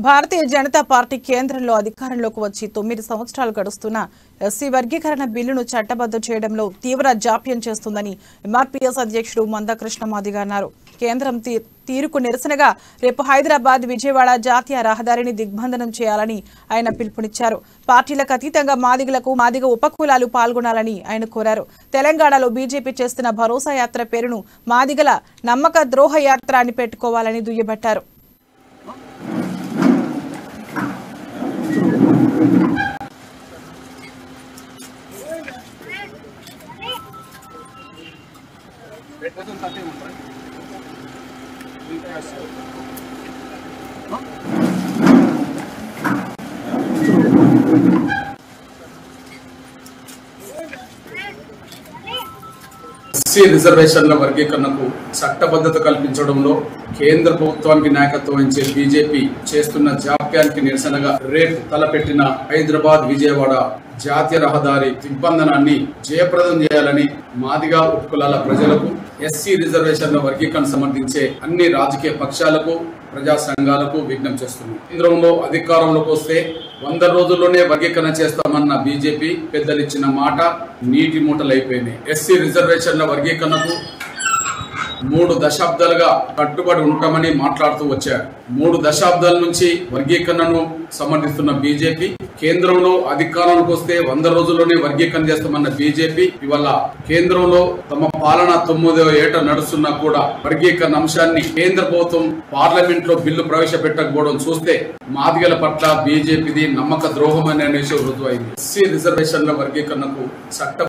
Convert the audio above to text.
Bharatiya Janata party కేంద్రంలో అధికారంలోకి వచ్చి 9 సంవత్సరాలు గడుస్తున్న ఎస్సీ వర్గీకరణ బిల్లును చట్టబద్ధం చేయడంలో తీవ్ర జాప్యం చేస్తుందని ఎంఆర్పీఎస్ అధ్యక్షుడు మందకృష్ణ మాదిగ అన్నారు. కేంద్రం తీరుకు నిరసనగా రేపు హైదరాబాద్ విజయవాడ జాతీయ రహదారిని దిగ్బంధనం చేయాలని ఆయన పిలుపునిచ్చారు. పార్టీలకు అతీతంగా మాదిగ ఉపకులాలు పాల్గొనాలని ఆయన కోరారు. తెలంగాణలో బీజేపీ చేస్తున్న భరోసా యాత్ర పేరును మాదిగల నమ్మక ద్రోహ యాత్ర అని పెట్టుకోవాలని దుయ్యబట్టారు. ఎస్సీ రిజర్వేషన్ల వర్గీకరణకు చట్టబద్ధత కల్పించడంలో కేంద్ర ప్రభుత్వానికి నాయకత్వం వహించే బీజేపీ చేస్తున్న జాప్యానికి నిరసనగా రేపు తలపెట్టిన హైదరాబాద్ విజయవాడ జాతీయ రహదారి దిగ్బంధనాన్ని జయప్రదం చేయాలని మాదిగ ఉపకులాల ప్రజలకు ఎస్సీ రిజర్వేషన్ల వర్గీకరణ సమర్థించే అన్ని రాజకీయ పక్షాలకు ప్రజా సంఘాలకు విజ్ఞప్తి చేస్తున్నాం. కేంద్రంలో అధికారంలోకి వస్తే 100 రోజుల్లోనే వర్గీకరణ చేస్తామన్న బీజేపీ పెద్దలిచ్చిన మాట నీటి మూటలైపోయినాయి. ఎస్సీ రిజర్వేషన్ల వర్గీకరణకు 3 దశాబ్దాలుగా కట్టుబడి ఉంటామని మాట్లాడుతూ వచ్చారు. 3 దశాబ్దాల నుంచి వర్గీకరణను సమర్థిస్తున్న బీజేపీ కేంద్రంలో అధికారంలోకి వస్తే 100 రోజుల్లోనే వర్గీకరణ చేస్తామన్న బీజేపీ ఇవాళ కేంద్రంలో తమ పాలన 9వ ఏట నడుస్తున్నా కూడా వర్గీకరణ అంశాన్ని కేంద్ర ప్రభుత్వం పార్లమెంట్ లో బిల్లు ప్రవేశపెట్టకపోవడం చూస్తే మాదిగల పట్ల బీజేపీది నమ్మక ద్రోహం అనే విషయం రుజువైంది. ఎస్సీ రిజర్వేషన్ల వర్గీకరణకు చట్ట